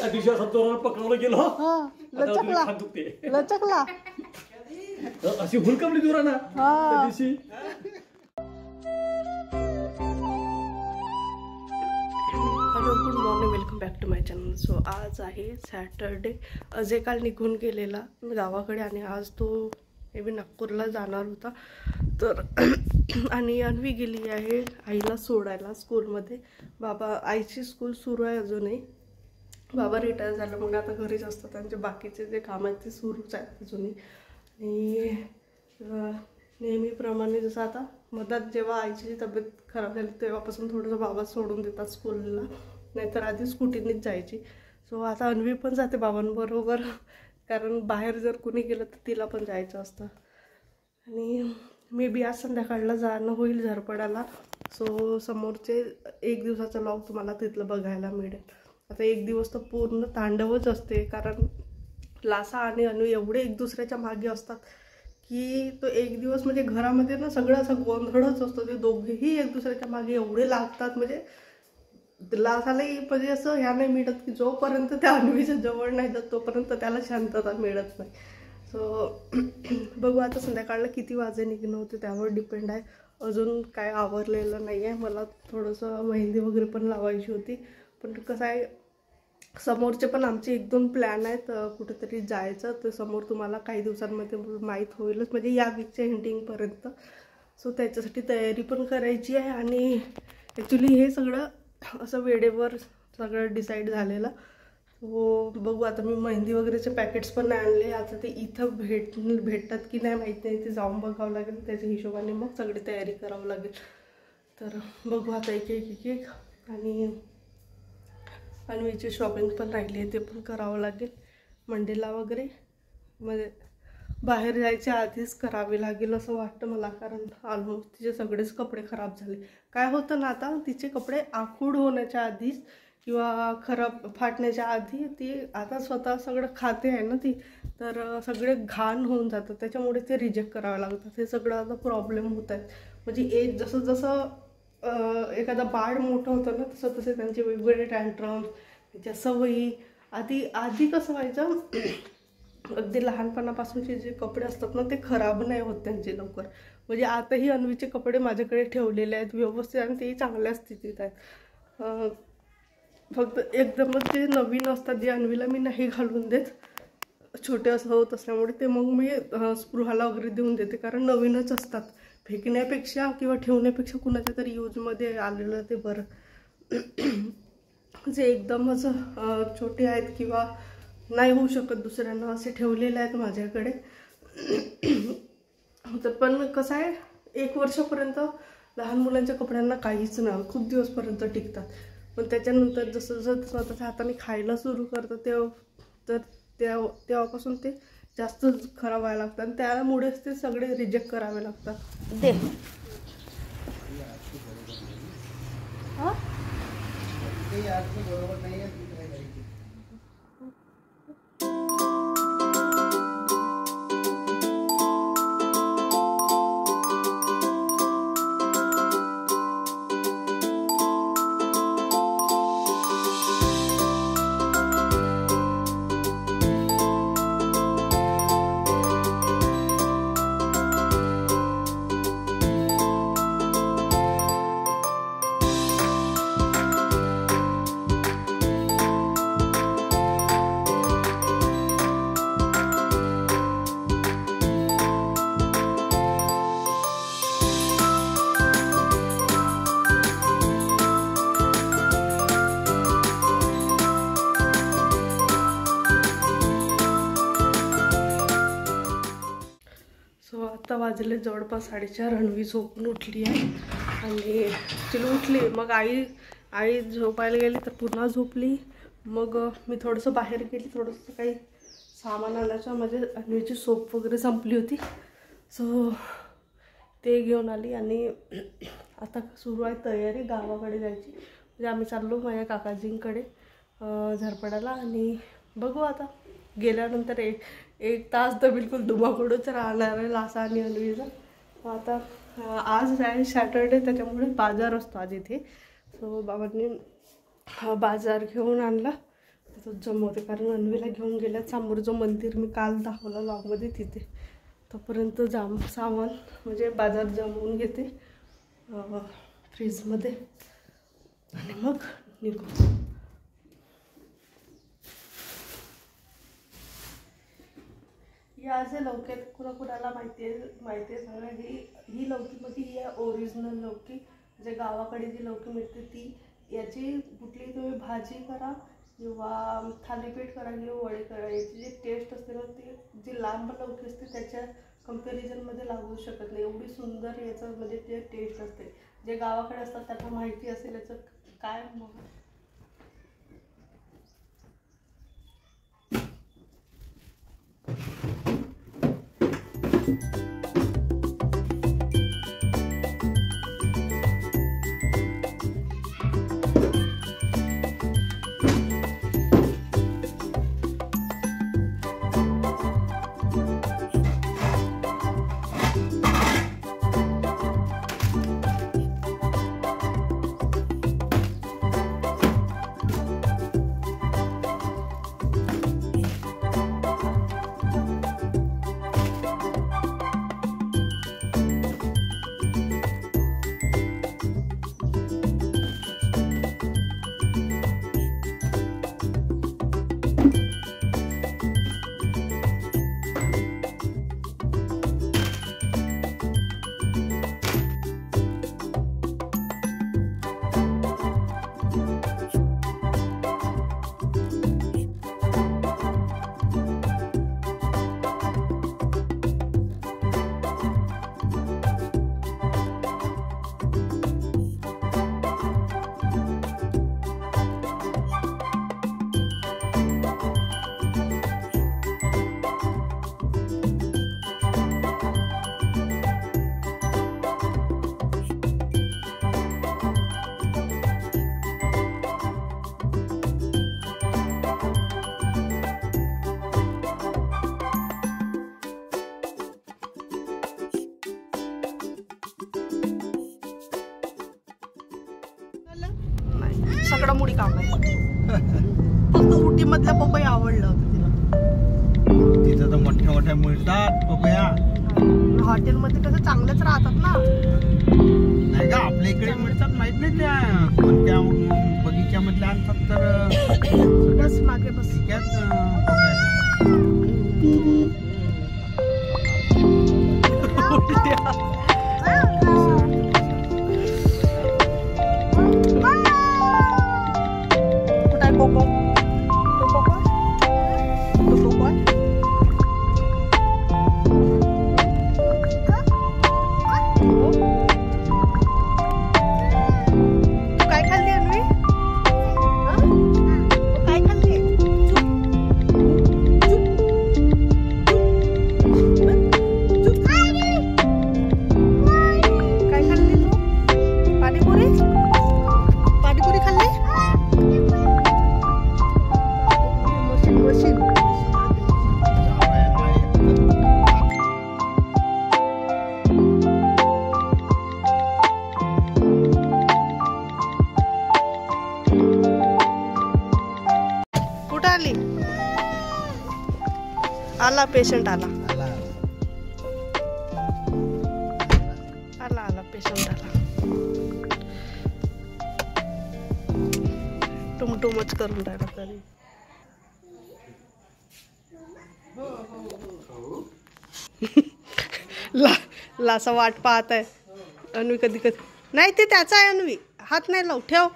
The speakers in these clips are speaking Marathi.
त्या दिवशी असं जोरानं पकडवलं गेलो. लचकला लचकला अशी हुलकमली जोरानं त्या दिवशी. Hello, good morning, welcome back to my channel. So आज आहे सॅटरडे. अजय काल निघून गेलेला गावाकडे आणि आज तो मे बी नागपूरला जाणार होता. तर आणि अन्वी गेली आहे आईला सोडायला स्कूलमध्ये. आईची स्कूल सुरू आहे अजूनही. बाबा रिटायर झालं, मग आता घरीच असतात. त्यांचे बाकीचे जे काम आहेत ते सुरूच आहेत अजूनही. आणि नेहमीप्रमाणे जसं आता मधात जेव्हा आईची तब्येत खराब झाली तेव्हापासून थोडंसं बाबा सोडून देतात स्कूलला, नाहीतर आधी स्कूटीनेच जायची. सो आता अन्वी पण जाते बाबांबरोबर, कारण बाहेर जर कुणी गेलं तर तिला पण जायचं असतं. आणि मे बी आज संध्याकाळला जाणं होईल झरपडाला. सो समोरचे एक दिवसाचा व्लॉग तुम्हाला तिथलं बघायला मिळेल. आता एक दिवस तर पूर्ण तांडवच असते, कारण लासा आणि अनु एवढे एक दुसऱ्याच्या मागे असतात की तो एक दिवस म्हणजे घरामध्ये ना सगळं असं गोंधळच असतो. ते दोघेही एक दुसऱ्याच्या मागे एवढे लागतात, म्हणजे लासालाही म्हणजे असं ह्या नाही मिळत की जोपर्यंत त्या अन्वीच्या जवळ नाही जात तोपर्यंत त्याला शांतता मिळत नाही. सो बघू आता संध्याकाळला किती वाजे निघणं होते त्यावर डिपेंड आहे. अजून काय आवरलेलं नाही आहे. मला थोडंसं मेहंदी वगैरे पण लावायची होती, पण कसं आहे समोरचे पण आमचे 1-2 प्लॅन आहेत कुठेतरी जायचं. तर समोर तुम्हाला काही दिवसांमध्ये माहीत होईलच, म्हणजे या वीकच्या एंडिंगपर्यंत. सो त्याच्यासाठी तयारी पण करायची आहे. आणि ॲक्च्युली हे सगळं असं वेळेवर सगळं डिसाईड झालेलं. हो बघू आता. मी मेहंदी वगैरेचे पॅकेट्स पण नाही आणले. आता ते इथं भेटतात की नाही माहीत नाही, ते जाऊन बघावं लागेल. त्याच्या हिशोबाने मग सगळी तयारी करावं लागेल. तर बघू आता एक एक. आणि अन्वीची शॉपिंग पण राहिली आहे, ते पण करावं लागेल मंडेला वगैरे. म्हणजे बाहेर जायच्या आधीच करावे लागेल असं वाटतं मला, कारण ऑलमोस्ट तिचे सगळेच कपडे खराब झाले. काय होतं ना, आता तिचे कपडे आखूड होण्याच्या आधीच किंवा खराब फाटण्याच्या आधी ती आता स्वतः सगळं खाते आहे ना ती, तर सगळे घाण होऊन जातं. त्याच्यामुळे ते रिजेक्ट करावं लागतात. हे सगळं आता प्रॉब्लेम होत आहेत. म्हणजे एज जसं जसं एखादा बाळ मोठं होतं ना तसं तसे त्यांचे वेगवेगळे टँट्रम्स, त्यांच्या सवयी. आधी कसं व्हायचं, अगदी लहानपणापासूनचे जे कपडे असतात ना ते खराब नाही होत त्यांचे लवकर. म्हणजे आताही अन्वीचे कपडे माझ्याकडे ठेवलेले आहेत व्यवस्थित आणि तेही चांगल्या स्थितीत आहेत. फक्त एकदमच ते नवीन असतात जे अन्वीला मी नाही घालून देत, छोटे असं होत असल्यामुळे. ते मग मी स्पृहाला वगैरे देऊन देते, कारण नवीनच असतात. फेकण्यापेक्षा किंवा ठेवण्यापेक्षा कुणाच्या तरी यूजमध्ये आलेलं ते बरं. जे एकदमच छोटे आहेत किंवा नाही होऊ शकत दुसऱ्यांना असे ठेवलेले आहेत माझ्याकडे. तर पण कसं आहे, 1 वर्षापर्यंत लहान मुलांच्या कपड्यांना काहीच नाही, खूप दिवसपर्यंत टिकतात. पण त्याच्यानंतर जसं जसं स्वतःच्या हाताने खायला सुरू करतं तेव्हापासून ते जास्त खराब व्हायला लागतात आणि त्यामुळेच ते सगळे रिजेक्ट करावे लागतात. दे आता वाजले जवळपास 4:30. अन्वी झोपून उठली आहे आणि तिला उठली. मग आई झोपायला गेली तर पुन्हा झोपली. मग मी थोडंसं बाहेर गेली, थोडंसं काही सामान आणायचं. म्हणजे अन्वीची सोप वगैरे संपली होती, सो ते घेऊन आली. आणि आता सुरू आहे तयारी गावाकडे जायची. म्हणजे आम्ही चाललो माझ्या काकाजींकडे झरपडाला. आणि बघू आता गेल्यानंतर एक तास तर बिलकुल धुमाकूळच राहणार आहे लासा आणि अन्वीचा. आता आज आहे सॅटरडे, त्याच्यामुळे बाजार असतो आज इथे. सो बाबांनी बाजार घेऊन आणला. इथं जमवते, कारण अन्वीला घेऊन गेल्या समोर जो मंदिर मी काल दाखवला लॉगमध्ये तिथे. तोपर्यंत सामान म्हणजे बाजार जमवून घेते फ्रीजमध्ये आणि मग निघू. या जे लौकी आहेत कुणाला माहिती आहे सांगा. ही लौकीमध्ये ही आहे ओरिजिनल लौकी, जे गावाकडे जी लौकी मिळते ती. याची कुठली तुम्ही भाजी करा किंवा थालीपीठ करा किंवा वडे करा, याची जी टेस्ट असते ना ती जी लांब लौकी असते त्याच्या कंपॅरिझनमध्ये लागू शकत नाही. एवढी सुंदर याचं म्हणजे ते टेस्ट असते. जे गावाकडे असतात त्यांना माहिती असेल याचं काय. मग सगळं मुडी काम आहे. फक्त उटी मधल्या पपई आवडलं होतं तिला. तिथं तर मोठ्या मोठ्या मिळतात पपया. हॉटेलमध्ये कसं चांगलेच राहतात ना. नाही का आपल्या इकडे मिळतात माहित नाही त्या कोणत्या बगीच्यामधल्या आणतात तर बस मागे बस. आला पेशंट आला पेशंट आला. टुमटुमच करून राहिला तरी. लासा वाट पाहत आहे अन्वी. कधी कधी नाही ते त्याचा आहे अन्वी. हात नाही लाव. ठेव.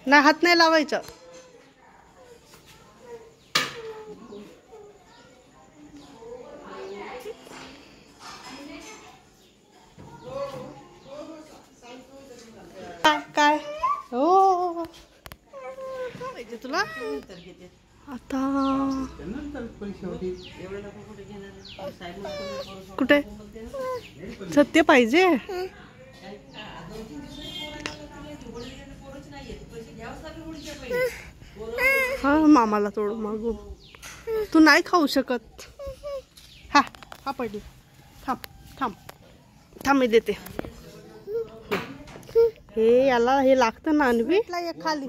नाही हात नाही लावायचं. काय हो पाहिजे तुला आता. कुठे सत्य पाहिजे. हा मामाला थोडं मागू. तू नाही खाऊ शकत. हा हा पडली. थांब थांब थांब मी देते. हे याला हे लागतं ना अन्वी. खाली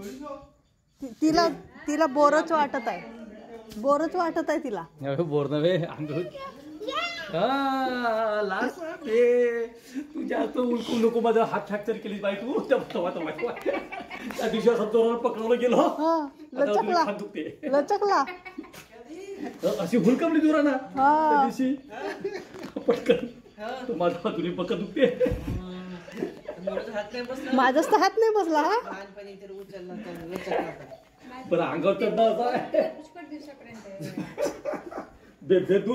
तिला तिला बोरच वाटत आहे, बोरच वाटत आहे तिला. बोर नव्हे अंग लास्ट तू जास्त उलकू नको, माझा हात फ्रॅक्चर केली बाई तू. त्या दिवशी असं जोरानं पकडवलं गेलो, लचकला लचकला अशी हुलकमली जोरानं त्या दिवशी पटकन. तो माझा हातुरी पक्क दुखते. माझाच तर हात नाही बसला. हा बरं अंगावर चढणार दे तू